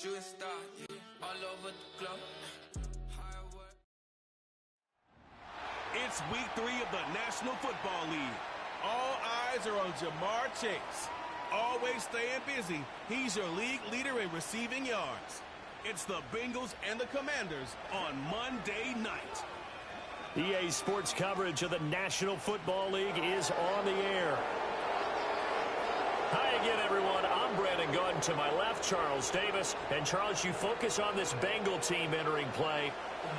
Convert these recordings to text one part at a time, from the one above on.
Shooting star, yeah, all over the globe. It's week 3 of the National Football League. All eyes are on Jamar Chase. Always staying busy, he's your league leader in receiving yards. It's the Bengals and the Commanders on Monday night. EA Sports coverage of the National Football League is on the air. Hi again, everyone. I'm Brandon Gunn. To my left, Charles Davis. And, Charles, you focus on this Bengal team entering play.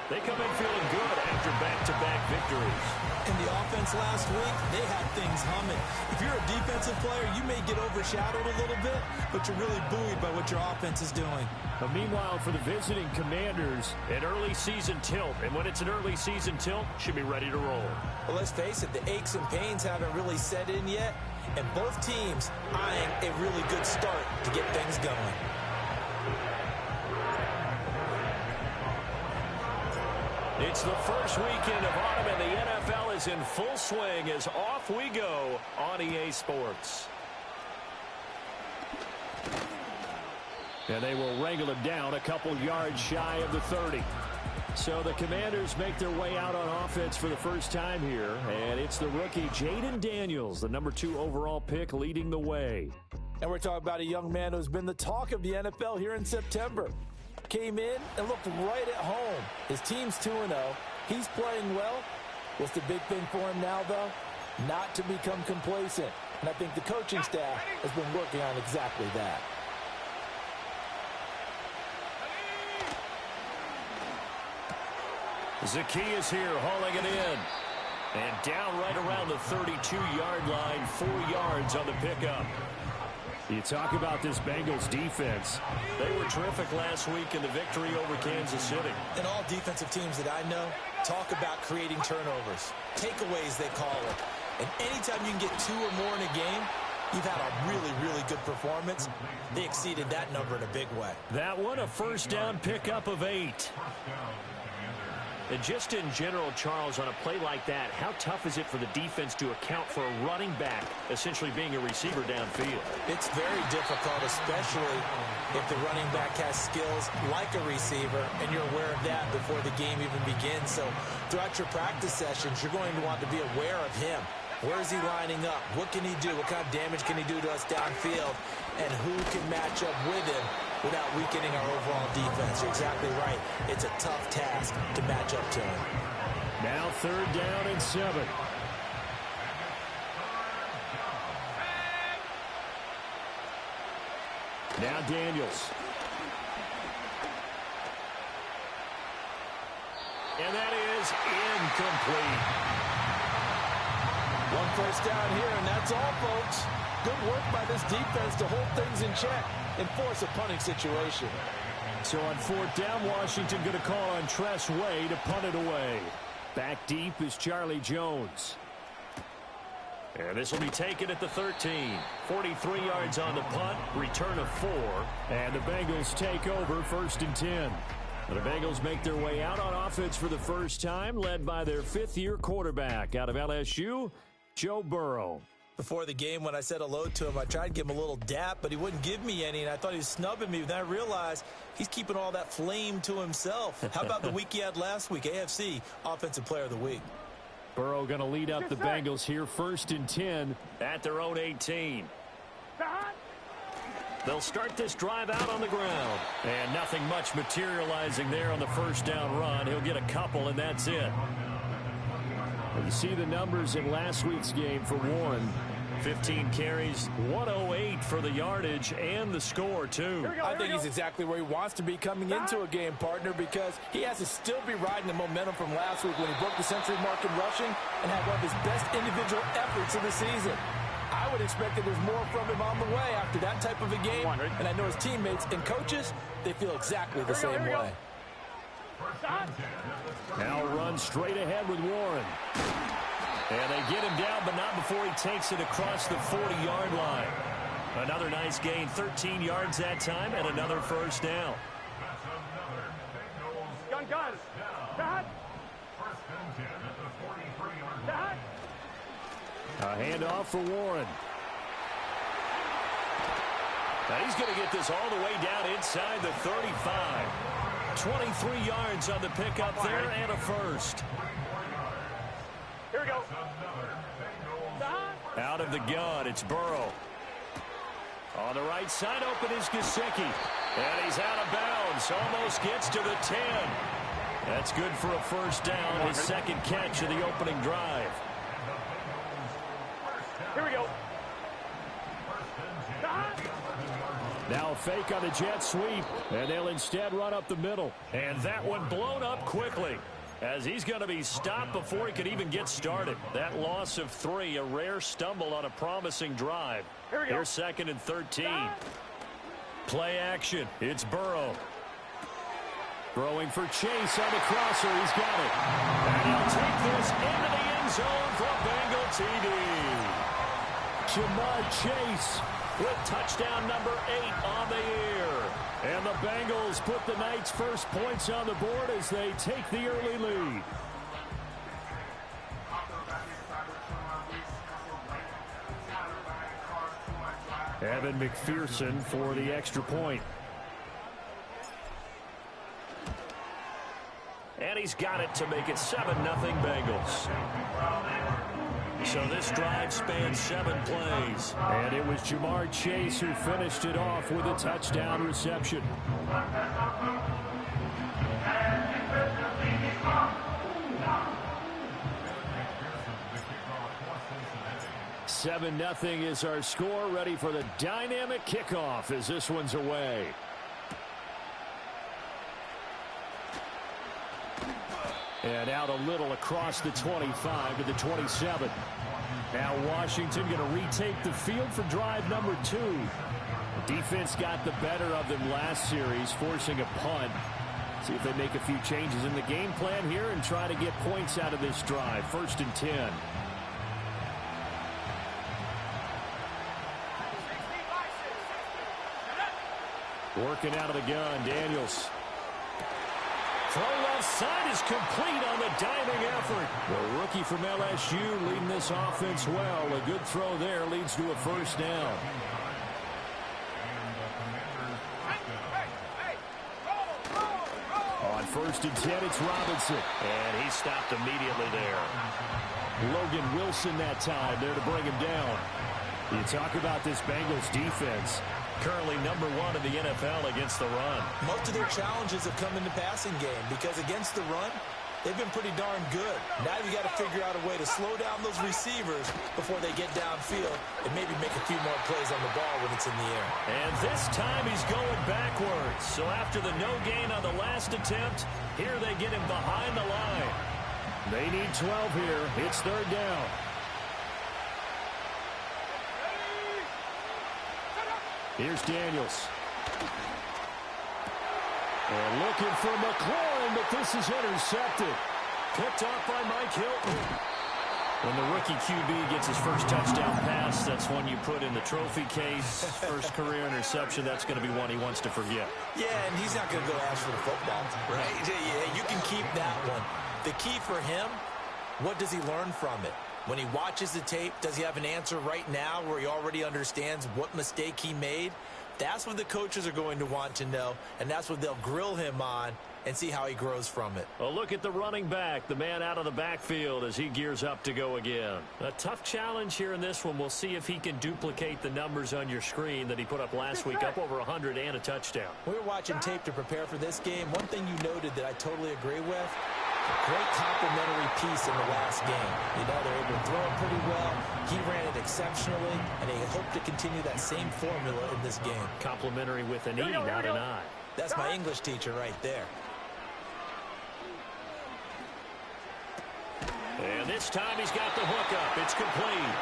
They come in feeling good after back-to-back victories. In the offense last week, they had things humming. If you're a defensive player, you may get overshadowed a little bit, but you're really buoyed by what your offense is doing. But meanwhile, for the visiting Commanders, an early season tilt. And when it's an early season tilt, should be ready to roll. Well, let's face it, the aches and pains haven't really set in yet, and both teams eyeing a really good start to get things going. It's the first weekend of autumn, and the NFL is in full swing as off we go on EA Sports. And they will wrangle it down a couple yards shy of the 30. So the Commanders make their way out on offense for the first time here, and it's the rookie Jayden Daniels, the number 2 overall pick, leading the way. And we're talking about a young man who's been the talk of the NFL here in September. Came in and looked right at home. His team's 2-0. He's playing well. What's the big thing for him now, though? Not to become complacent. And I think the coaching staff has been working on exactly that. Zacchaeus here, hauling it in. And down right around the 32-yard line, 4 yards on the pickup. You talk about this Bengals defense. They were terrific last week in the victory over Kansas City. And all defensive teams that I know talk about creating turnovers. Takeaways, they call it. And anytime you can get 2 or more in a game, you've had a really, really good performance. They exceeded that number in a big way. That one, a first down pickup of 8. And just in general, Charles, on a play like that, how tough is it for the defense to account for a running back essentially being a receiver downfield? It's very difficult, especially if the running back has skills like a receiver, and you're aware of that before the game even begins. So throughout your practice sessions, you're going to want to be aware of him. Where is he lining up? What can he do? What kind of damage can he do to us downfield? And who can match up with him without weakening our overall defense? You're exactly right. It's a tough task to match up to him. Now 3rd down and 7. Now Daniels. And that is incomplete. 1 first down here, and that's all, folks. Good work by this defense to hold things in check and force a punting situation. So on 4th down, Washington going to call on Tress Way to punt it away. Back deep is Charlie Jones. And this will be taken at the 13. 43 yards on the punt, return of 4. And the Bengals take over 1st and 10. The Bengals make their way out on offense for the first time, led by their 5th-year quarterback out of LSU, Joe Burrow. Before the game, when I said hello to him, I tried to give him a little dap, but he wouldn't give me any, and I thought he was snubbing me. But then I realized he's keeping all that flame to himself. How about the week he had last week? AFC Offensive Player of the Week. Burrow going to lead up the Bengals here, 1st and 10 at their own 18. They'll start this drive out on the ground. And nothing much materializing there on the first down run. He'll get a couple, and that's it. You see the numbers in last week's game for Warren. 15 carries, 108 for the yardage and the score, too. I think he's exactly where he wants to be coming into a game, partner, because he has to still be riding the momentum from last week when he broke the century mark in rushing and had one of his best individual efforts of the season. I would expect that there's more from him on the way after that type of a game, and I know his teammates and coaches, they feel exactly the same way. Now run straight ahead with Warren. And they get him down, but not before he takes it across the 40-yard line. Another nice gain, 13 yards that time, and another first down. Gun. A handoff for Warren. And he's going to get this all the way down inside the 35. 23 yards on the pickup there and a first. Here we go. Out of the gun, it's Burrow. On the right side, open is Gesicki. And he's out of bounds. Almost gets to the 10. That's good for a first down. His second catch of the opening drive. Here we go. Now a fake on the jet sweep. And they'll instead run up the middle. And that one blown up quickly, as he's going to be stopped before he could even get started. That loss of 3, a rare stumble on a promising drive. Here's 2nd and 13. Play action. It's Burrow. Throwing for Chase on the crosser. He's got it. And he'll take this into the end zone for a Bengal TD. Jamar Chase with touchdown number 8 on the year. And the Bengals put the night's first points on the board as they take the early lead. Evan McPherson for the extra point. And he's got it to make it 7-0 Bengals. So this drive spans 7 plays. And it was Jamar Chase who finished it off with a touchdown reception. 7-0 is our score, ready for the dynamic kickoff as this one's away. And out a little across the 25 to the 27. Now Washington going to retake the field for drive number 2. The defense got the better of them last series, forcing a punt. See if they make a few changes in the game plan here and try to get points out of this drive. 1st and 10. Working out of the gun, Daniels. Throw left side is complete on the diving effort. The rookie from LSU leading this offense well. A good throw there leads to a first down. On 1st and 10, it's Robinson. And he stopped immediately there. Logan Wilson that time there to bring him down. You talk about this Bengals defense. Currently number 1 in the NFL against the run. Most of their challenges have come in the passing game because against the run, they've been pretty darn good. Now you got to figure out a way to slow down those receivers before they get downfield and maybe make a few more plays on the ball when it's in the air. And this time he's going backwards. So after the no gain on the last attempt, here they get him behind the line. They need 12 here. It's 3rd down. Here's Daniels. And looking for McLaurin, but this is intercepted. Picked off by Mike Hilton. When the rookie QB gets his first touchdown pass, that's one you put in the trophy case. First career interception, that's going to be one he wants to forget. Yeah, and he's not going to go ask for the football, right? Yeah, you can keep that one. The key for him, what does he learn from it? When he watches the tape, does he have an answer right now where he already understands what mistake he made? That's what the coaches are going to want to know, and that's what they'll grill him on and see how he grows from it. A look at the running back, the man out of the backfield as he gears up to go again. A tough challenge here in this one. We'll see if he can duplicate the numbers on your screen that he put up last week, up over 100 and a touchdown. We were watching tape to prepare for this game. One thing you noted that I totally agree with, great complimentary piece in the last game. You know, they're able to throw it pretty well. He ran it exceptionally, and they hope to continue that same formula in this game. Complimentary with an E, not an I. That's my English teacher right there. And this time he's got the hookup. It's complete.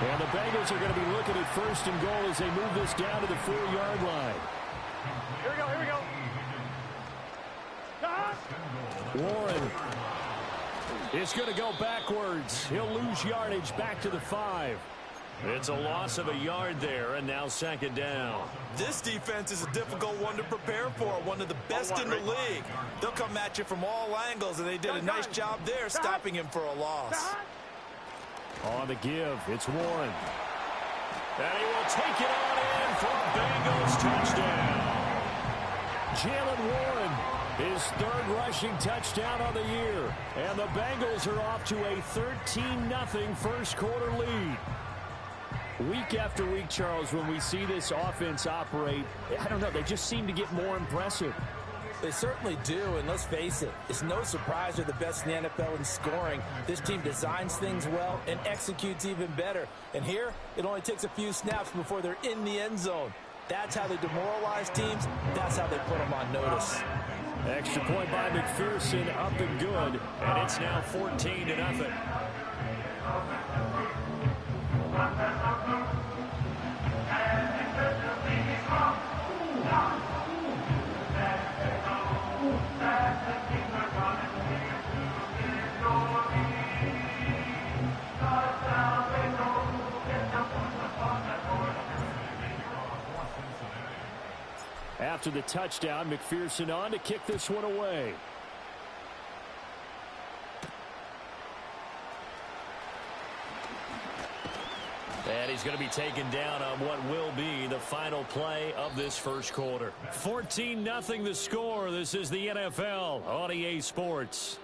And the Bengals are going to be looking at 1st and goal as they move this down to the 4-yard line. Here we go, here we go. Warren is going to go backwards. He'll lose yardage back to the 5. It's a loss of a yard there, and now 2nd down. This defense is a difficult one to prepare for, one of the best in the league. They'll come at you from all angles, and they did a nice job there stopping him for a loss. On the give, it's Warren. And he will take it on in for a Bengals touchdown. Jaylen Warren, his third rushing touchdown of the year. And the Bengals are off to a 13-0 first quarter lead. Week after week, Charles, when we see this offense operate, I don't know, they just seem to get more impressive. They certainly do, and let's face it, it's no surprise they're the best in the NFL in scoring. This team designs things well and executes even better. And here, it only takes a few snaps before they're in the end zone. That's how they demoralize teams. That's how they put them on notice. Extra point by McPherson, up and good, and it's now 14-0. After the touchdown, McPherson on to kick this one away. And he's going to be taken down on what will be the final play of this first quarter. 14-0 the score. This is the NFL on EA Sports.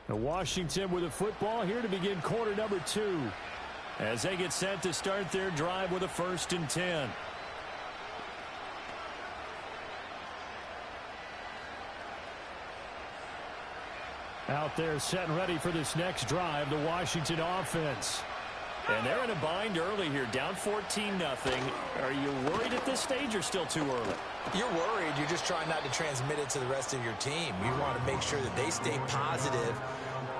Washington with the football here to begin quarter number 2 as they get set to start their drive with a 1st and 10. Out there set and ready for this next drive, the Washington offense. And they're in a bind early here, down 14-0. Are you worried at this stage or still too early? You're worried. You're just trying not to transmit it to the rest of your team. You want to make sure that they stay positive.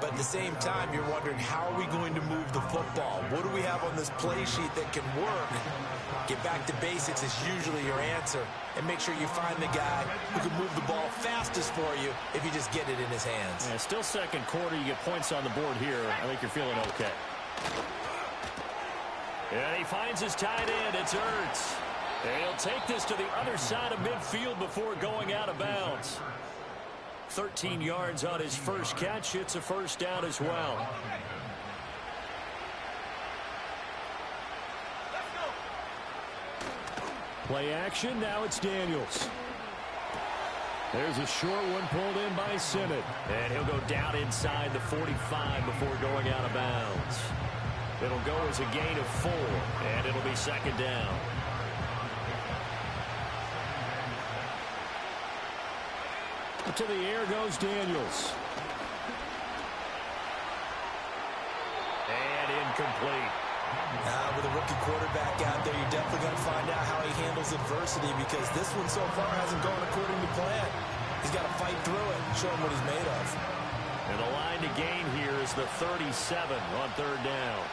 But at the same time, you're wondering, how are we going to move the football? What do we have on this play sheet that can work? Get back to basics is usually your answer. And make sure you find the guy who can move the ball fastest for you if you just get it in his hands. Yeah, still second quarter. You get points on the board here. I think you're feeling okay. And he finds his tight end. It's Ertz. And he'll take this to the other side of midfield before going out of bounds. 13 yards on his first catch. It's a first down as well. Play action. Now it's Daniels. There's a short one pulled in by Simmons. And he'll go down inside the 45 before going out of bounds. It'll go as a gain of 4, and it'll be second down. To the air goes Daniels. And incomplete. With a rookie quarterback out there, you're definitely going to find out how he handles adversity, because this one so far hasn't gone according to plan. He's got to fight through it and show him what he's made of. And the line to gain here is the 37 on third down.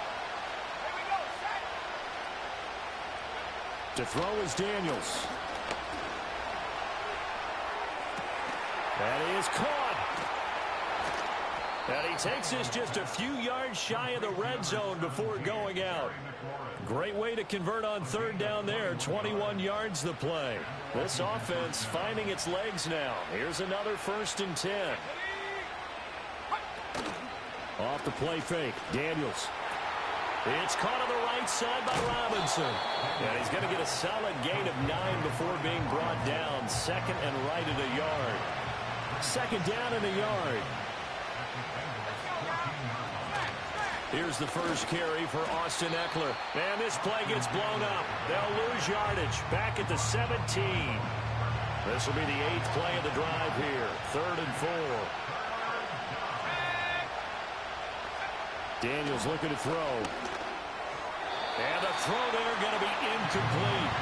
To throw is Daniels. And he is caught. And he takes this just a few yards shy of the red zone before going out. Great way to convert on third down there. 21 yards the play. This offense finding its legs now. Here's another 1st and 10. Off the play fake. Daniels. It's caught on the right side by Robinson. And he's going to get a solid gain of 9 before being brought down. Second and right at a yard. Second down and a yard. Here's the first carry for Austin Eckler. And this play gets blown up. They'll lose yardage. Back at the 17. This will be the 8th play of the drive here. 3rd and 4. Daniels looking to throw. And the throw there going to be incomplete.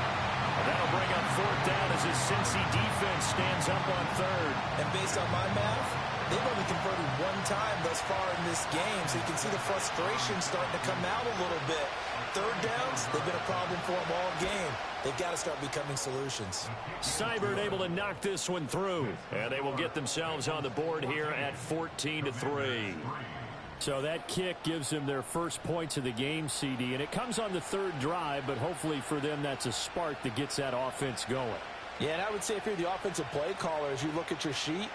And that'll bring up 4th down as his Cincy defense stands up on 3rd. And based on my math, they've only converted 1 time thus far in this game, so you can see the frustration starting to come out a little bit. 3rd downs, they've been a problem for them all game. They've got to start becoming solutions. Seibert able to knock this one through. And they will get themselves on the board here at 14-3. So that kick gives them their first points of the game, CD. And it comes on the 3rd drive, but hopefully for them that's a spark that gets that offense going. Yeah, and I would say if you're the offensive play caller, as you look at your sheet,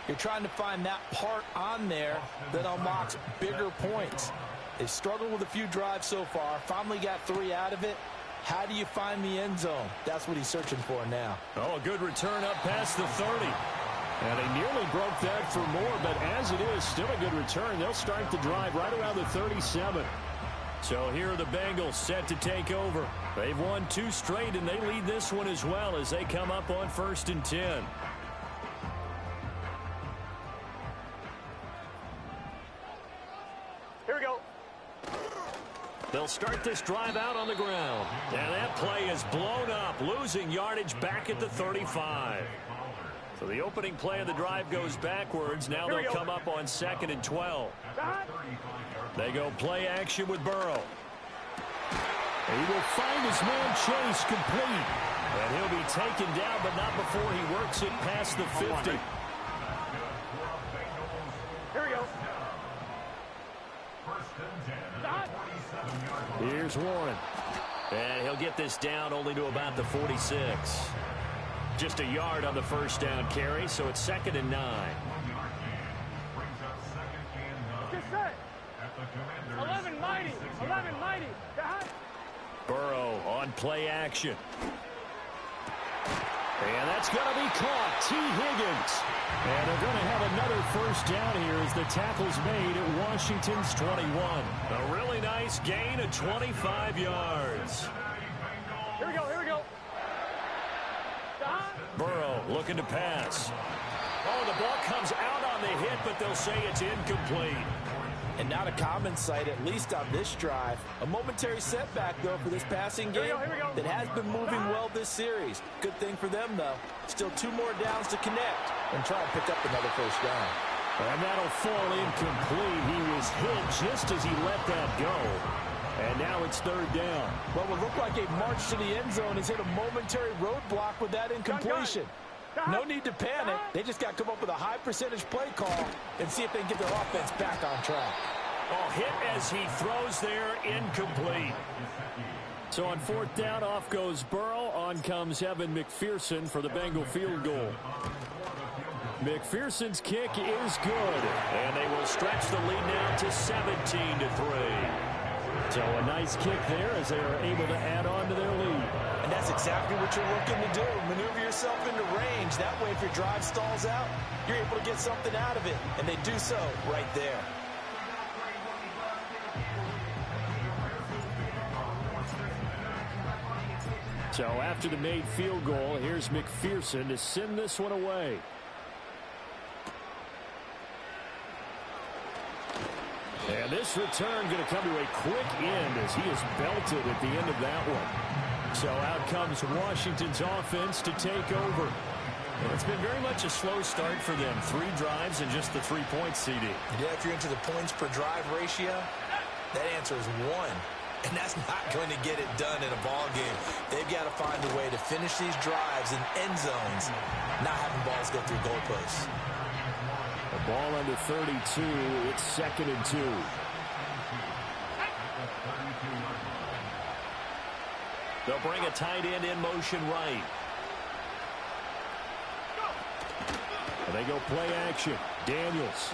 You're trying to find that part on there that unlocks bigger points. They've struggled with a few drives so far. Finally got 3 out of it. How do you find the end zone? That's what he's searching for now. Oh, a good return up past the 30. And they nearly broke that for more, but as it is, still a good return. They'll start the drive right around the 37. So here are the Bengals set to take over. They've won 2 straight, and they lead this one as well as they come up on 1st and 10. Here we go. They'll start this drive out on the ground. And that play is blown up, losing yardage back at the 35. So the opening play of the drive goes backwards. Now they'll come up on 2nd and 12. They go play action with Burrow. He will find his man Chase complete. And he'll be taken down, but not before he works it past the 50. Here we go. Here's Warren. And he'll get this down only to about the 46. Just a yard on the first down carry, so it's 2nd and 9. Get set. 11 mighty. 11 mighty. Burrow on play action. And that's going to be caught. T. Higgins. And they're going to have another first down here as the tackle's made at Washington's 21. A really nice gain of 25 yards. Here we go. Here we go. Burrow looking to pass. Oh, the ball comes out on the hit, but they'll say it's incomplete. And not a common sight, at least on this drive. A momentary setback, though, for this passing game that has been moving well this series. Good thing for them, though. Still 2 more downs to connect and try and pick up another first down. And that'll fall incomplete. He was hit just as he let that go. And now it's 3rd down. What would look like a march to the end zone has hit a momentary roadblock with that incompletion. No need to panic. They just got to come up with a high percentage play call and see if they can get their offense back on track. Oh, hit as he throws there, incomplete. So on 4th down, off goes Burrow. On comes Evan McPherson for the Bengal field goal. McPherson's kick is good. And they will stretch the lead now to 17-3. So a nice kick there as they are able to add on to their lead. And that's exactly what you're looking to do. Maneuver yourself into range. That way, if your drive stalls out, you're able to get something out of it. And they do so right there. So after the made field goal, here's McPherson to send this one away. And this return going to come to a quick end as he is belted at the end of that one. So out comes Washington's offense to take over. Well, it's been very much a slow start for them. 3 drives and just the 3 points, CD. Yeah, if you're into the points per drive ratio, that answer is 1. And that's not going to get it done in a ball game. They've got to find a way to finish these drives in end zones, not having balls go through goalposts. The ball under 32. It's 2nd and 2. They'll bring a tight end in motion right. And they go play action. Daniels.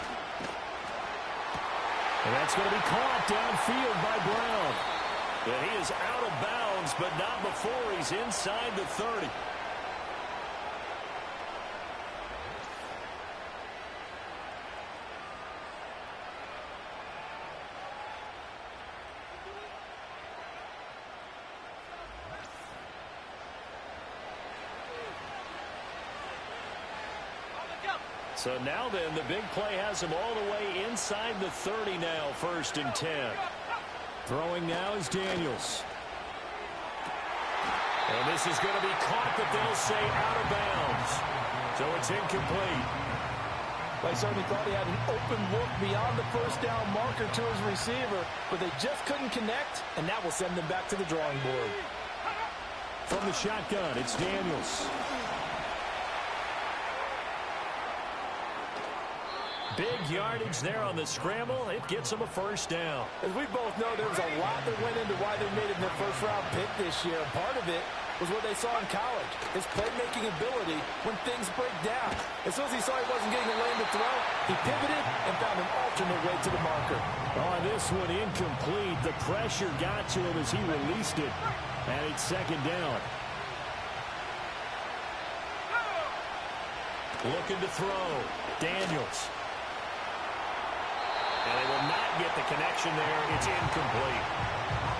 And that's going to be caught downfield by Brown. And he is out of bounds, but not before he's inside the 30. So now then, the big play has him all the way inside the 30 now, 1st and 10. Throwing now is Daniels. And this is going to be caught, but they'll say out of bounds. So it's incomplete. I certainly thought he had an open look beyond the first down marker to his receiver, but they just couldn't connect, and that will send them back to the drawing board. From the shotgun, it's Daniels. Big yardage there on the scramble. It gets them a first down. As we both know, there was a lot that went into why they made it in their first-round pick this year. Part of it was what they saw in college, his playmaking ability when things break down. As soon as he saw he wasn't getting a lane to throw, he pivoted and found an alternate way to the marker. On this one, incomplete. The pressure got to him as he released it. And it's second down. Looking to throw. Daniels. And they will not get the connection there. It's incomplete.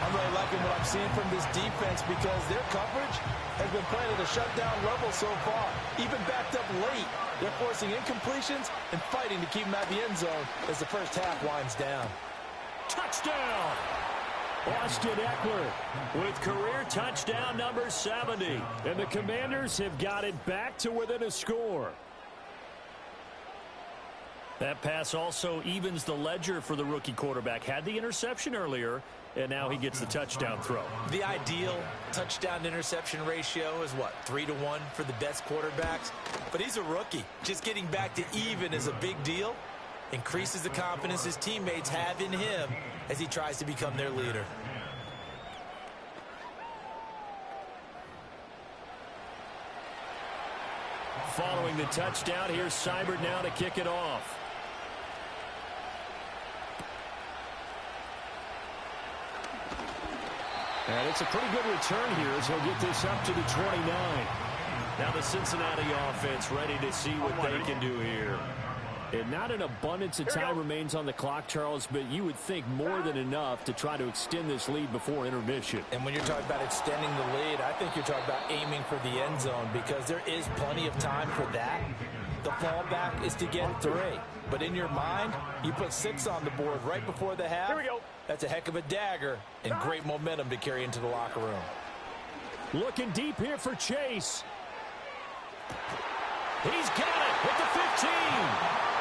I'm really liking what I'm seeing from this defense because their coverage has been playing at a shutdown level so far. Even backed up late, they're forcing incompletions and fighting to keep them at the end zone as the first half winds down. Touchdown! Austin Eckler with career touchdown number 70. And the Commanders have got it back to within a score. That pass also evens the ledger for the rookie quarterback. Had the interception earlier, and now he gets the touchdown throw. The ideal touchdown-interception ratio is, what, 3-to-1 for the best quarterbacks? But he's a rookie. Just getting back to even is a big deal. Increases the confidence his teammates have in him as he tries to become their leader. Following the touchdown, here's Seibert now to kick it off. And it's a pretty good return here as he'll get this up to the 29. Now the Cincinnati offense ready to see what they can do here. And not an abundance of time remains on the clock, Charles, but you would think more than enough to try to extend this lead before intermission. And when you're talking about extending the lead, I think you're talking about aiming for the end zone because there is plenty of time for that. The fallback is to get 3. But in your mind, you put 6 on the board right before the half. Here we go. That's a heck of a dagger and great momentum to carry into the locker room. Looking deep here for Chase. He's got it with the 15.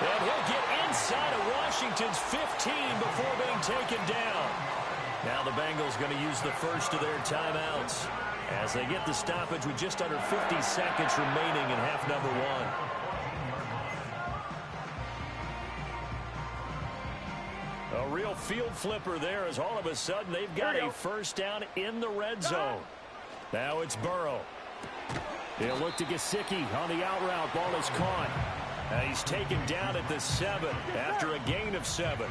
And he'll get inside of Washington's 15 before being taken down. Now the Bengals going to use the first of their timeouts as they get the stoppage with just under 50 seconds remaining in half number 1. A real field flipper there as all of a sudden they've got a first down in the red zone. Now it's Burrow. He'll look to Gesicki on the out route. Ball is caught. He's taken down at the 7 after a gain of 7.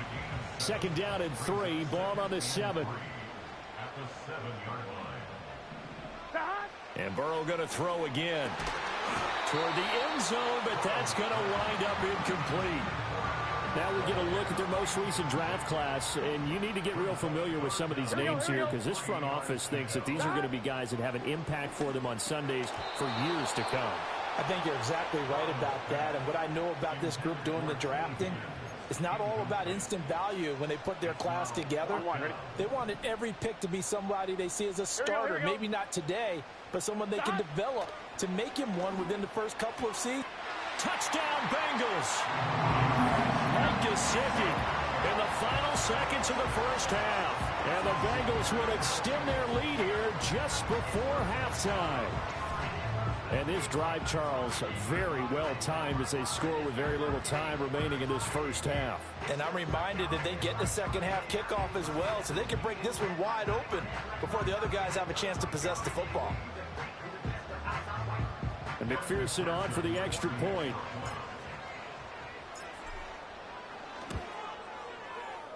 Second down and 3. Ball on the 7. And Burrow going to throw again toward the end zone, but that's going to wind up incomplete. Now we get a look at their most recent draft class, and you need to get real familiar with some of these names here because this front office thinks that these are going to be guys that have an impact for them on Sundays for years to come. I think you're exactly right about that, and what I know about this group doing the drafting, it's not all about instant value when they put their class together. They wanted every pick to be somebody they see as a starter, maybe not today, but someone they can develop to make him one within the first couple of seasons. Touchdown Bengals! Gesicki in the final seconds of the first half. And the Bengals would extend their lead here just before halftime. And this drive, Charles, very well timed as they score with very little time remaining in this first half. And I'm reminded that they get the second half kickoff as well, so they can break this one wide open before the other guys have a chance to possess the football. And McPherson on for the extra point.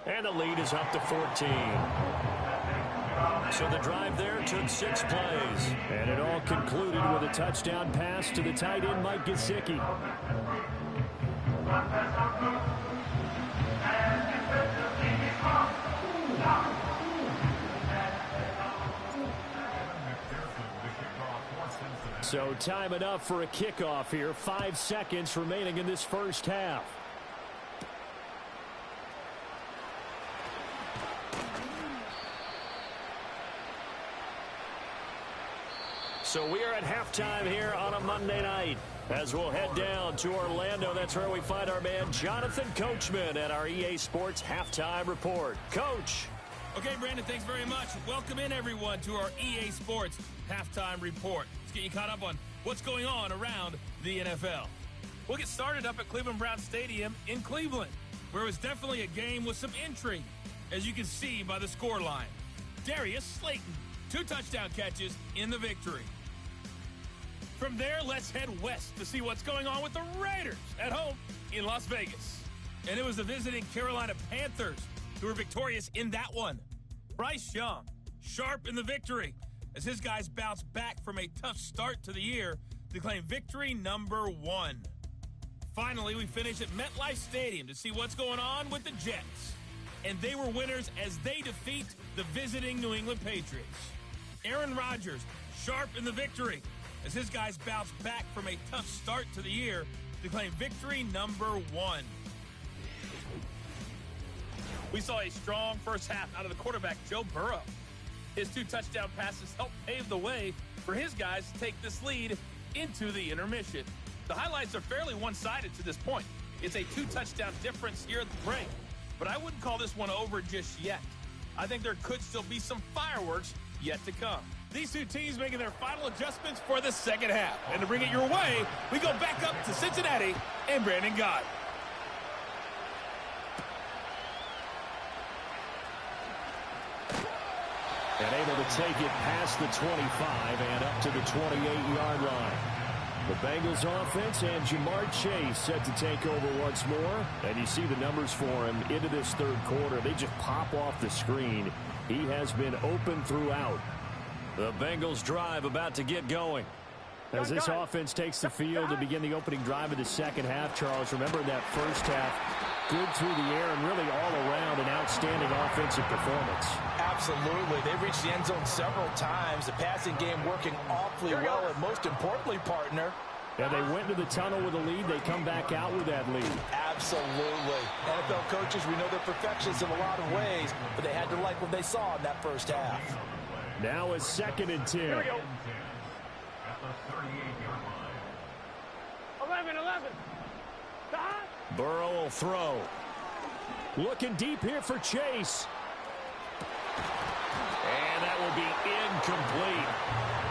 And the lead is up to 14. So the drive there took 6 plays. And it all concluded with a touchdown pass to the tight end, Mike Gesicki. So time enough for a kickoff here. 5 seconds remaining in this first half. So we are at halftime here on a Monday night as we'll head down to Orlando. That's where we find our man Jonathan Coachman at our EA Sports Halftime Report. Coach. Okay, Brandon, thanks very much. Welcome in, everyone, to our EA Sports Halftime Report. Let's get you caught up on what's going on around the NFL. We'll get started up at Cleveland Brown Stadium in Cleveland, where it was definitely a game with some intrigue, as you can see by the scoreline. Darius Slayton, 2 touchdown catches in the victory. From there, let's head west to see what's going on with the Raiders at home in Las Vegas. And it was the visiting Carolina Panthers who were victorious in that one. Bryce Young, sharp in the victory, as his guys bounced back from a tough start to the year to claim victory number 1. Finally, we finish at MetLife Stadium to see what's going on with the Jets. And they were winners as they defeat the visiting New England Patriots. Aaron Rodgers, sharp in the victory, as his guys bounced back from a tough start to the year to claim victory number 1. We saw a strong first half out of the quarterback, Joe Burrow. His 2 touchdown passes helped pave the way for his guys to take this lead into the intermission. The highlights are fairly one-sided to this point. It's a 2 touchdown difference here at the break, but I wouldn't call this one over just yet. I think there could still be some fireworks yet to come. These 2 teams making their final adjustments for the second half. And to bring it your way, we go back up to Cincinnati and Brandon Gott. And able to take it past the 25 and up to the 28-yard line. The Bengals offense and Jamar Chase set to take over once more. And you see the numbers for him into this third quarter. They just pop off the screen. He has been open throughout. The Bengals drive about to get going. As this offense takes the field to begin the opening drive of the second half, Charles, remember that first half, good through the air and really all around an outstanding offensive performance. Absolutely. They've reached the end zone several times. The passing game working awfully well, and most importantly, partner. Yeah, they went to the tunnel with a lead. They come back out with that lead. Absolutely. NFL coaches, we know they're perfectionists in a lot of ways, but they had to like what they saw in that first half. Now it's 2nd and 10. Here we go. 11. Burrow will throw. Looking deep here for Chase. And that will be incomplete.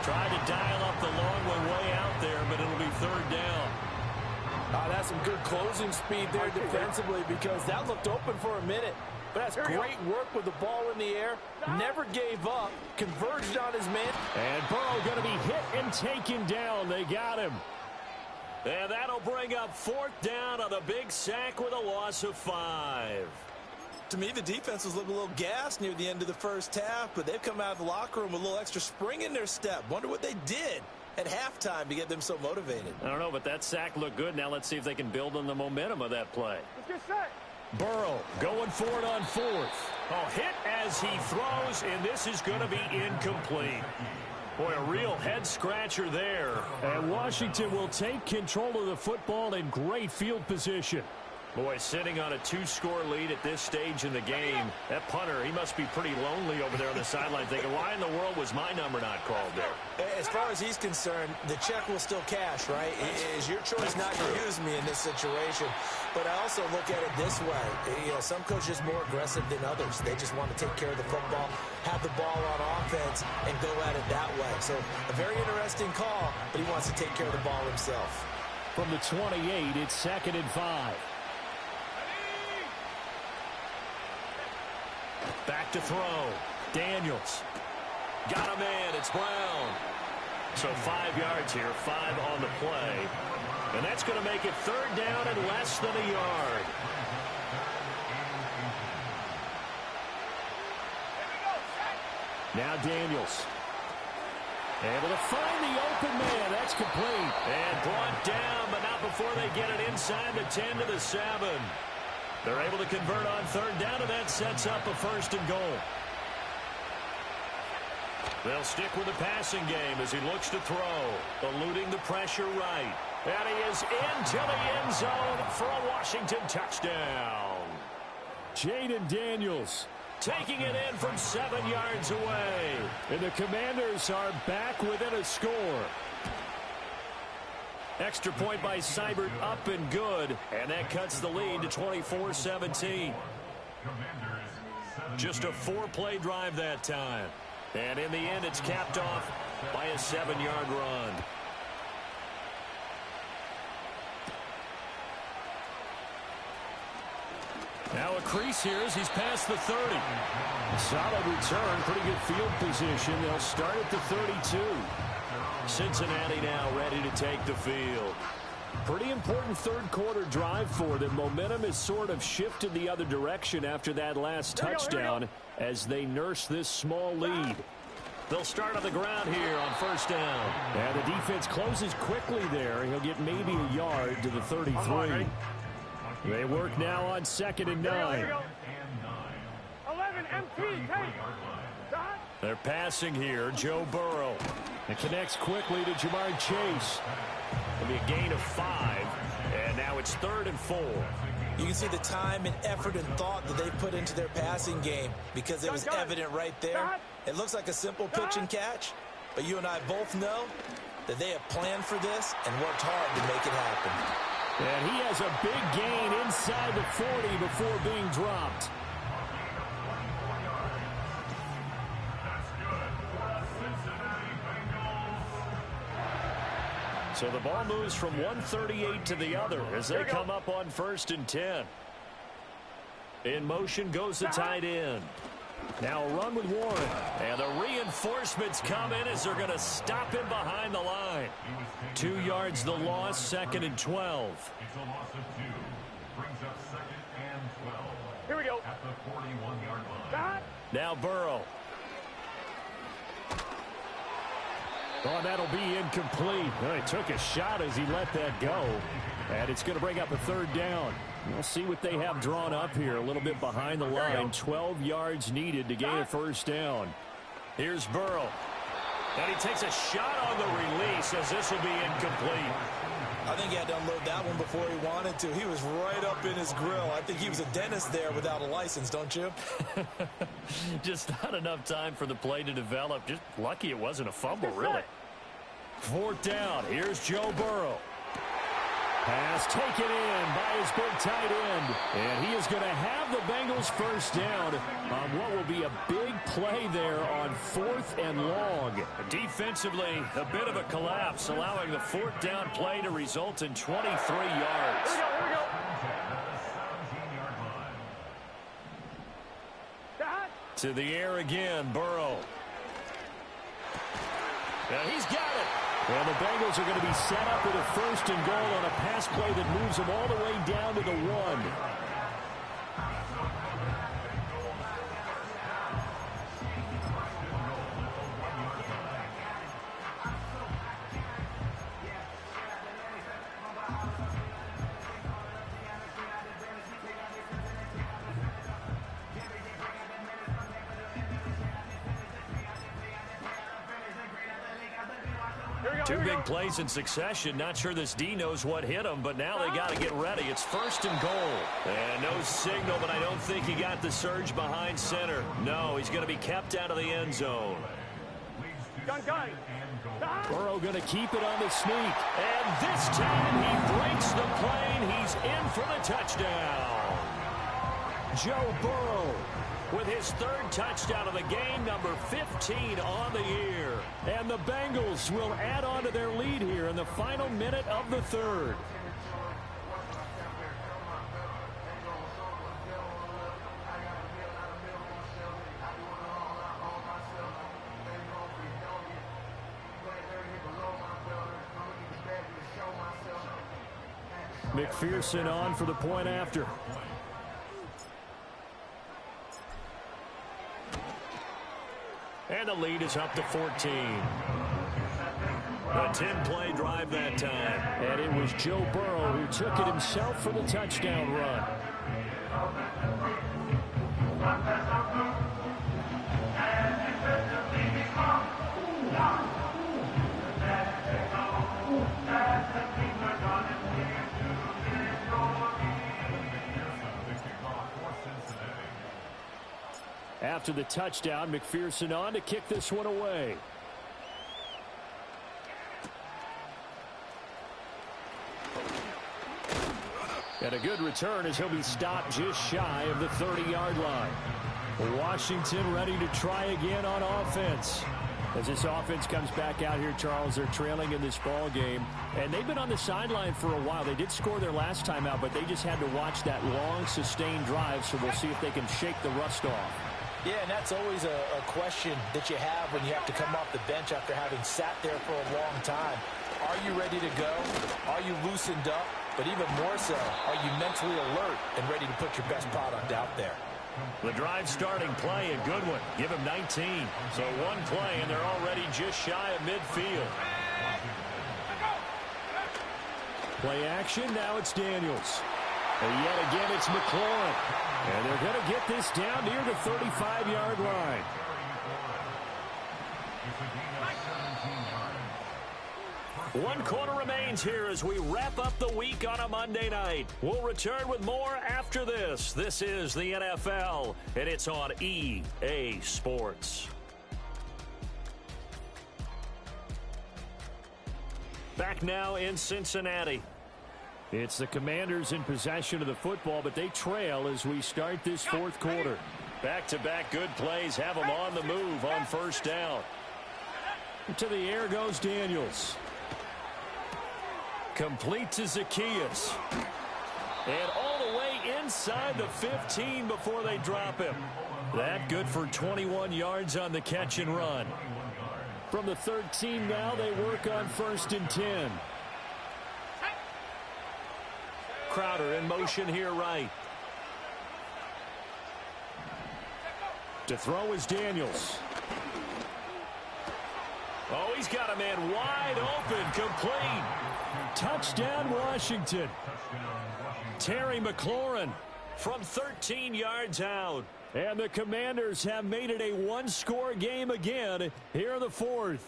Tried to dial up the long one way out there, but it'll be 3rd down. That's some good closing speed there defensively, because that looked open for a minute. But that's great work with the ball in the air. Never gave up. Converged on his man. And Burrow going to be hit and taken down. They got him. And that'll bring up 4th down on a big sack with a loss of 5. To me, the defense was looking a little gassed near the end of the first half, but they've come out of the locker room with a little extra spring in their step. Wonder what they did at halftime to get them so motivated. I don't know, but that sack looked good. Now let's see if they can build on the momentum of that play. Let's get set. Burrow going for it on 4th. Oh, hit as he throws, and this is going to be incomplete. Boy, a real head-scratcher there. And Washington will take control of the football in great field position. Boy, sitting on a 2-score lead at this stage in the game. That punter, he must be pretty lonely over there on the sideline thinking, why in the world was my number not called there? As far as he's concerned, the check will still cash, right? It is your choice not to use me in this situation. But I also look at it this way. You know, some coaches are more aggressive than others. They just want to take care of the football, have the ball on offense, and go at it that way. So a very interesting call, but he wants to take care of the ball himself. From the 28, it's 2nd and 5. Back to throw. Daniels. Got him in. It's Brown. So 5 yards here, 5 on the play. And that's going to make it 3rd down and less than a yard. Now Daniels. Able to find the open man. That's complete. And brought down, but not before they get it inside the 10 to the 7. They're able to convert on 3rd down, and that sets up a 1st and goal. They'll stick with the passing game as he looks to throw, eluding the pressure right. And he is into the end zone for a Washington touchdown. Jayden Daniels taking it in from 7 yards away. And the Commanders are back within a score. Extra point by Seibert up and good. And that cuts the lead to 24-17. Just a 4-play drive that time. And in the end, it's capped off by a 7-yard run. Now a crease here as he's past the 30. Solid return, pretty good field position. They'll start at the 32. Cincinnati now ready to take the field. Pretty important third quarter drive for them. Momentum has sort of shifted the other direction after that last touchdown as they nurse this small lead. They'll start on the ground here on first down. And the defense closes quickly there. He'll get maybe a yard to the 33. They work now on 2nd and 9. 11 MT, take. They're passing here. Joe Burrow. It connects quickly to Jamar Chase. It'll be a gain of 5. And now it's 3rd and 4. You can see the time and effort and thought that they put into their passing game because it was evident right there. It looks like a simple pitch and catch, but you and I both know that they have planned for this and worked hard to make it happen. And he has a big gain inside the 40 before being dropped. So the ball moves from 138 to the other as they come up on 1st and 10. In motion goes the tight end. Now a run with Warren. And the reinforcements come in as they're going to stop him behind the line. 2 yards the loss, 2nd and 12. It's a loss of 2. Brings up 2nd and 12. Here we go. At the 41-yard line. Now Burrow. Oh, that'll be incomplete. Well, he took a shot as he let that go. And it's going to bring up a 3rd down. We'll see what they have drawn up here. A little bit behind the line. 12 yards needed to gain a 1st down. Here's Burrow. And he takes a shot on the release as this will be incomplete. I think he had to unload that one before he wanted to. He was right up in his grill. I think he was a dentist there without a license, don't you? Just not enough time for the play to develop. Just lucky it wasn't a fumble, really. 4th down. Here's Joe Burrow. Pass taken in by his big tight end. And he is going to have the Bengals 1st down on what will be a big play there on 4th and long. Defensively, a bit of a collapse, allowing the 4th down play to result in 23 yards. Here we go. To the air again, Burrow. And he's got it. And the Bengals are going to be set up with a 1st and goal on a pass play that moves them all the way down to the 1. Two big plays in succession. Not sure this D knows what hit him, but now they got to get ready. It's 1st and goal. And no signal, but I don't think he got the surge behind center. No, he's going to be kept out of the end zone. Burrow going to keep it on the sneak. And this time he breaks the plane. He's in for the touchdown. Joe Burrow with his 3rd touchdown of the game, number 15 on the year. And the Bengals will add on to their lead here in the final minute of the 3rd. McPherson on for the point after. And the lead is up to 14. A 10-play drive that time. And it was Joe Burrow who took it himself for the touchdown run. After the touchdown, McPherson on to kick this one away. And a good return as he'll be stopped just shy of the 30-yard line. Washington ready to try again on offense. As this offense comes back out here, Charles, they're trailing in this ball game, and they've been on the sideline for a while. They did score their last time out, but they just had to watch that long, sustained drive, so we'll see if they can shake the rust off. Yeah, and that's always a question that you have when you have to come off the bench after having sat there for a long time. Are you ready to go? Are you loosened up? But even more so, are you mentally alert and ready to put your best product out there? The drive starting play, a good one. Give him 19. So one play, and they're already just shy of midfield. Play action, now it's Daniels. And yet again, it's McLaurin. And they're going to get this down near the 35-yard line. One quarter remains here as we wrap up the week on a Monday night. We'll return with more after this. This is the NFL, and it's on EA Sports. Back now in Cincinnati. It's the Commanders in possession of the football, but they trail as we start this fourth quarter. Back-to-back good plays have them on the move on first down. To the air goes Daniels. Complete to Zacchaeus. And all the way inside the 15 before they drop him. That good for 21 yards on the catch and run. From the 13 now, they work on 1st and 10. Crowder in motion here right. To throw is Daniels. Oh, he's got a man wide open, complete. Touchdown, Washington. Terry McLaurin from 13 yards out. And the Commanders have made it a one-score game again here in the fourth.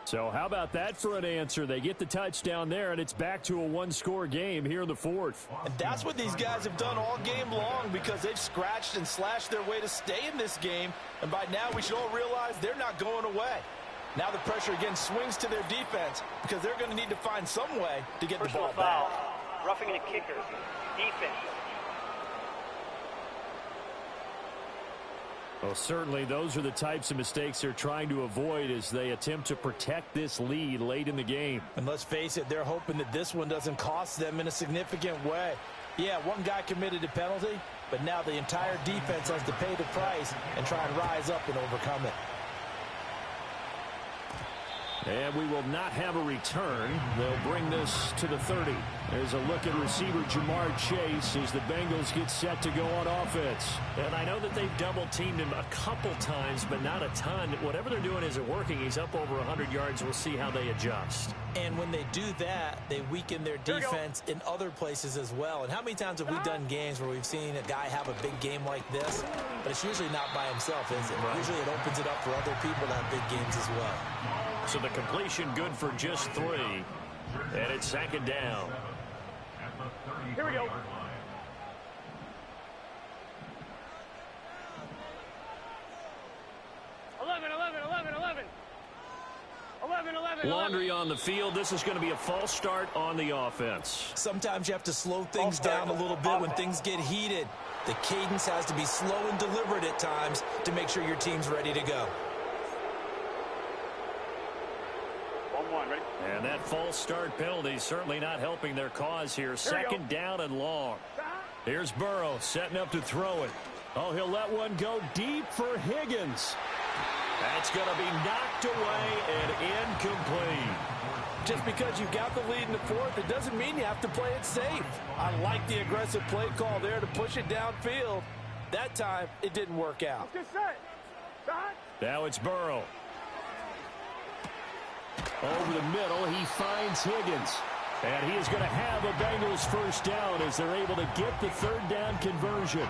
So how about that for an answer? They get the touchdown there, and it's back to a one-score game here in the fourth. And that's what these guys have done all game long because they've scratched and slashed their way to stay in this game. And by now we should all realize they're not going away. Now the pressure again swings to their defense because they're going to need to find some way to get the ball back. Roughing the kicker. Defense. Well, certainly those are the types of mistakes they're trying to avoid as they attempt to protect this lead late in the game. And let's face it, they're hoping that this one doesn't cost them in a significant way. Yeah, one guy committed a penalty, but now the entire defense has to pay the price and try and rise up and overcome it. And we will not have a return. They'll bring this to the 30. There's a look at receiver Jamar Chase as the Bengals get set to go on offense. And I know that they've double-teamed him a couple times, but not a ton. Whatever they're doing isn't working. He's up over 100 yards. We'll see how they adjust. And when they do that, they weaken their defense in other places as well. And how many times have we done games where we've seen a guy have a big game like this? But it's usually not by himself, is it? Right. Usually it opens it up for other people to have big games as well. So the completion good for just 3. And it's 2nd down. Here we go. 11. Laundry on the field. This is going to be a false start on the offense. Sometimes you have to slow things down a little bit when things get heated. The cadence has to be slow and deliberate at times to make sure your team's ready to go. 1-1, ready? And that false start penalty certainly not helping their cause here. 2nd down and long. Here's Burrow setting up to throw it. Oh, he'll let one go deep for Higgins. That's going to be knocked away and incomplete. Just because you've got the lead in the fourth, it doesn't mean you have to play it safe. I like the aggressive play call there to push it downfield. That time, it didn't work out. Now it's Burrow. Over the middle, he finds Higgins. And he is going to have a Bengals first down as they're able to get the 3rd down conversion.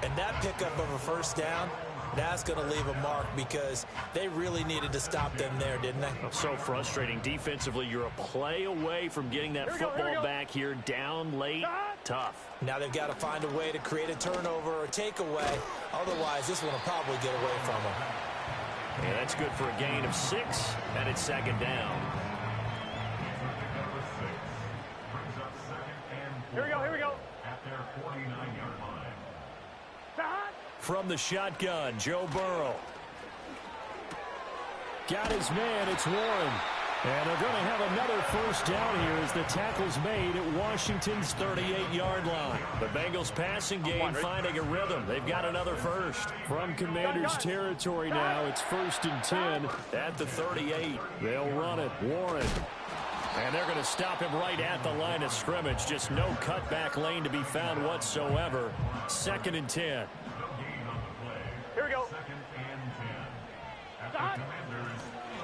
And that pickup of a first down, that's going to leave a mark because they really needed to stop them there, didn't they? So frustrating. Defensively, you're a play away from getting that football back here down late. Tough. Now they've got to find a way to create a turnover or a takeaway. Otherwise, this one will probably get away from them. And that's good for a gain of 6, and it's 2nd down. Here we go. At their 49-yard line. From the shotgun, Joe Burrow. got his man. It's Warren. And they're going to have another first down here as the tackle's made at Washington's 38-yard line. The Bengals passing game finding a rhythm. They've got another first. From Commanders territory now, it's 1st and 10 at the 38. They'll run it. Warren. And they're going to stop him right at the line of scrimmage. Just no cutback lane to be found whatsoever. 2nd and 10. Here we go.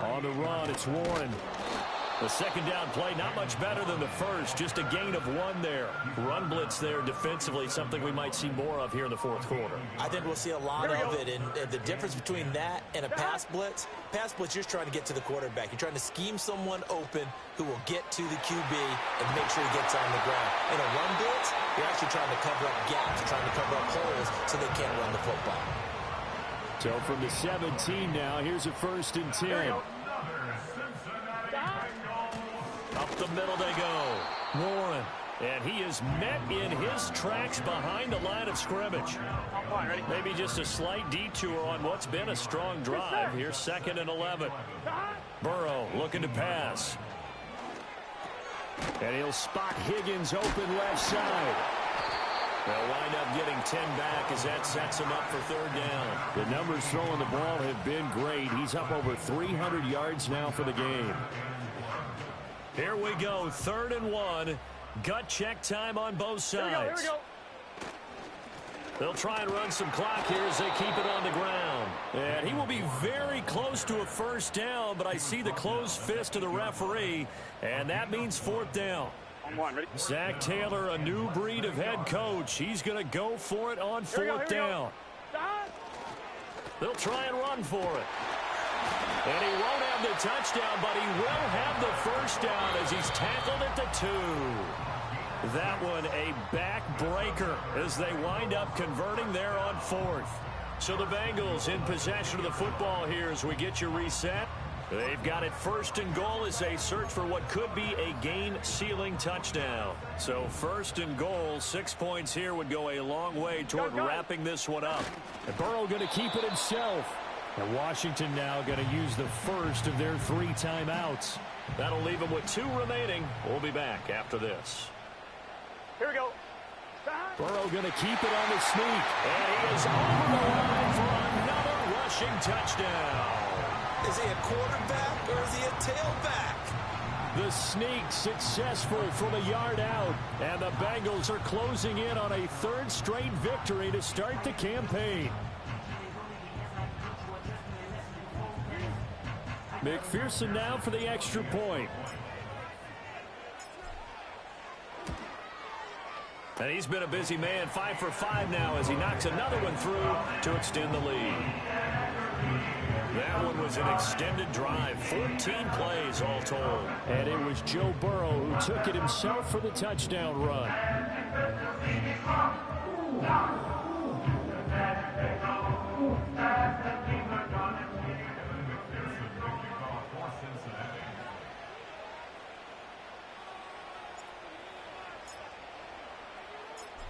On the run, it's Warren. The second down play, not much better than the first. Just a gain of 1 there. Run blitz there defensively, something we might see more of here in the 4th quarter. I think we'll see a lot of it. And the difference between that and a pass blitz, you're just trying to get to the quarterback. You're trying to scheme someone open who will get to the QB and make sure he gets on the ground. In a run blitz, you're actually trying to cover up gaps, trying to cover up holes so they can't run the football. So from the 17 now, here's a 1st and 10. Up the middle they go. Warren. And he is met in his tracks behind the line of scrimmage. Maybe just a slight detour on what's been a strong drive. Here's 2nd and 11. Burrow looking to pass. And he'll spot Higgins open left side. They'll wind up getting 10 back as that sets him up for 3rd down. The numbers throwing the ball have been great. He's up over 300 yards now for the game. Here we go, 3rd and 1. Gut check time on both sides. Here we go. They'll try and run some clock here as they keep it on the ground. And he will be very close to a 1st down, but I see the closed fist of the referee, and that means 4th down. Zach Taylor, a new breed of head coach. He's going to go for it on 4th down. They'll try and run for it. And he won't have the touchdown, but he will have the 1st down as he's tackled at the 2. That one a backbreaker as they wind up converting there on 4th. So the Bengals in possession of the football here as we get you reset. They've got it 1st and goal as they search for what could be a game-sealing touchdown. So 1st and goal, 6 points here would go a long way toward wrapping this one up. And Burrow going to keep it himself. And Washington now going to use the first of their 3 timeouts. That'll leave them with 2 remaining. We'll be back after this. Here we go. Burrow going to keep it on the sneak. And he is over the line for another rushing touchdown. Is he a quarterback or is he a tailback? The sneak successful from a yard out. And the Bengals are closing in on a 3rd straight victory to start the campaign. McPherson now for the extra point. And he's been a busy man, 5 for 5 now as he knocks another one through to extend the lead. That one was an extended drive, 14 plays all told. And it was Joe Burrow who took it himself for the touchdown run.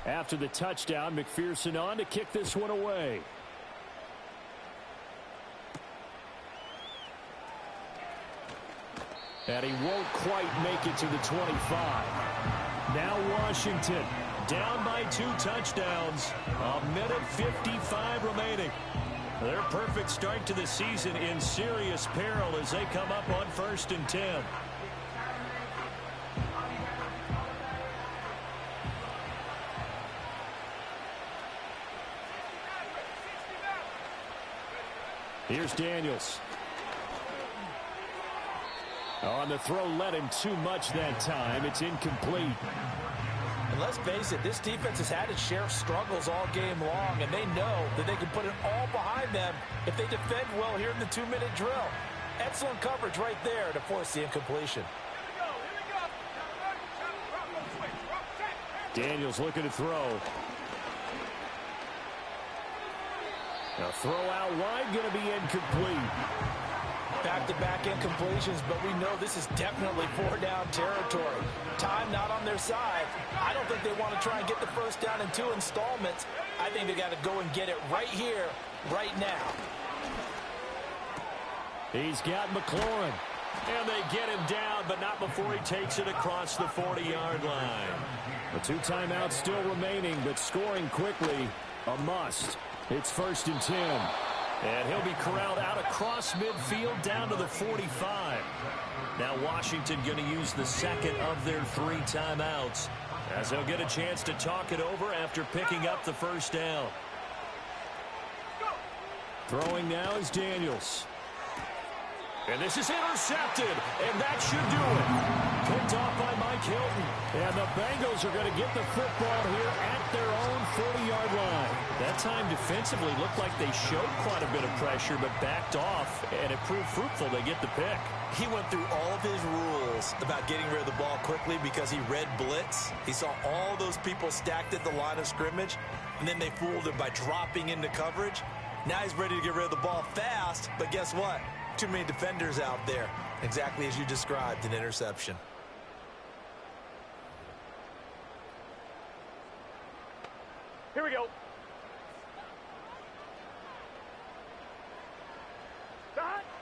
After the touchdown, McPherson on to kick this one away. And he won't quite make it to the 25. Now Washington down by 2 touchdowns. 1:55 remaining. Their perfect start to the season in serious peril as they come up on 1st and 10. Here's Daniels. On the throw, led him too much that time. It's incomplete. And let's face it, this defense has had its share of struggles all game long, and they know that they can put it all behind them if they defend well here in the 2-minute drill. Excellent coverage right there to force the incompletion. Daniels looking to throw. Now throw out wide, going to be incomplete. Back-to-back incompletions, but we know this is definitely 4-down territory. Time not on their side. I don't think they want to try and get the 1st down in 2 installments. I think they got to go and get it right here, right now. He's got McLaurin. And they get him down, but not before he takes it across the 40-yard line. The 2 timeouts still remaining, but scoring quickly, a must. It's 1st and 10. And he'll be corralled out across midfield down to the 45. Now Washington going to use the second of their 3 timeouts, as they'll get a chance to talk it over after picking up the first down. Throwing now is Daniels. And this is intercepted, and that should do it. Picked off by Mike Hilton. And the Bengals are going to get the football here at their own 40-yard line. That time defensively looked like they showed quite a bit of pressure, but backed off, and it proved fruitful. They get the pick. He went through all of his rules about getting rid of the ball quickly because he read blitz. He saw all those people stacked at the line of scrimmage, and then they fooled him by dropping into coverage. Now he's ready to get rid of the ball fast, but guess what? Too many defenders out there. Exactly as you described, an interception. Here we go.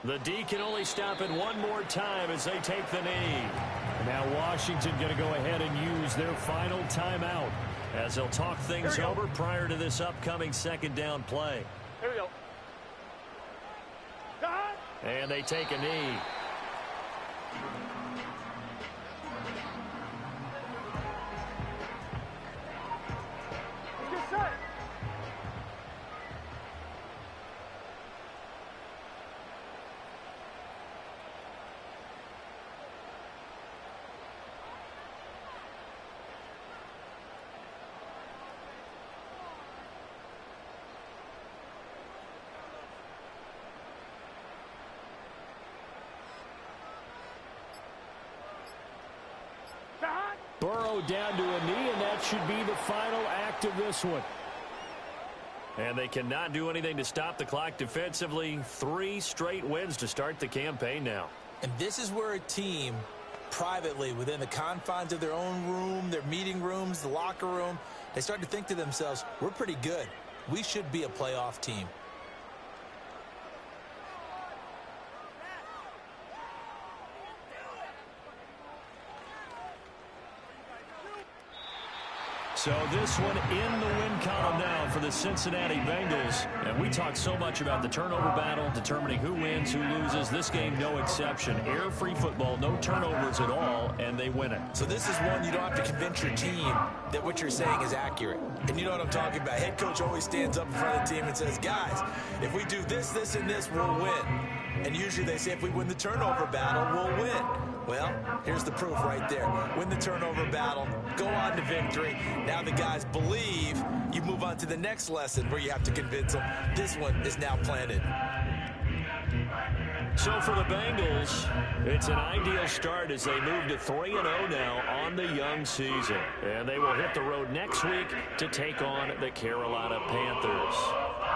The D can only stop it one more time as they take the knee. And now Washington going to go ahead and use their final timeout as they'll talk things over prior to this upcoming 2nd down play. Here we go. And they take a knee. Get set. Burrow down to a knee, and that should be the final act of this one. And they cannot do anything to stop the clock defensively. 3 straight wins to start the campaign now. And this is where a team, privately, within the confines of their own room, their meeting rooms, the locker room, they start to think to themselves, we're pretty good. We should be a playoff team. So this one in the win column now for the Cincinnati Bengals. And we talk so much about the turnover battle, determining who wins, who loses. This game, no exception. Error-free football, no turnovers at all, and they win it. So this is one you don't have to convince your team that what you're saying is accurate. And you know what I'm talking about. Head coach always stands up in front of the team and says, guys, if we do this, this, and this, we'll win. And usually they say if we win the turnover battle, we'll win. Well, here's the proof right there. Win the turnover battle, go on to victory. Now the guys believe. You move on to the next lesson where you have to convince them. This one is now planted. So for the Bengals, it's an ideal start as they move to 3-0 now on the young season. And they will hit the road next week to take on the Carolina Panthers.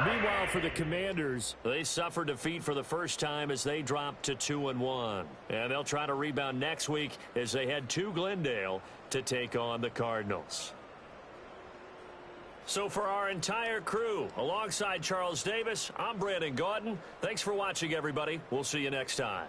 Meanwhile, for the Commanders, they suffered defeat for the first time as they dropped to 2-1. And they'll try to rebound next week as they head to Glendale to take on the Cardinals. So for our entire crew, alongside Charles Davis, I'm Brandon Gaudin. Thanks for watching, everybody. We'll see you next time.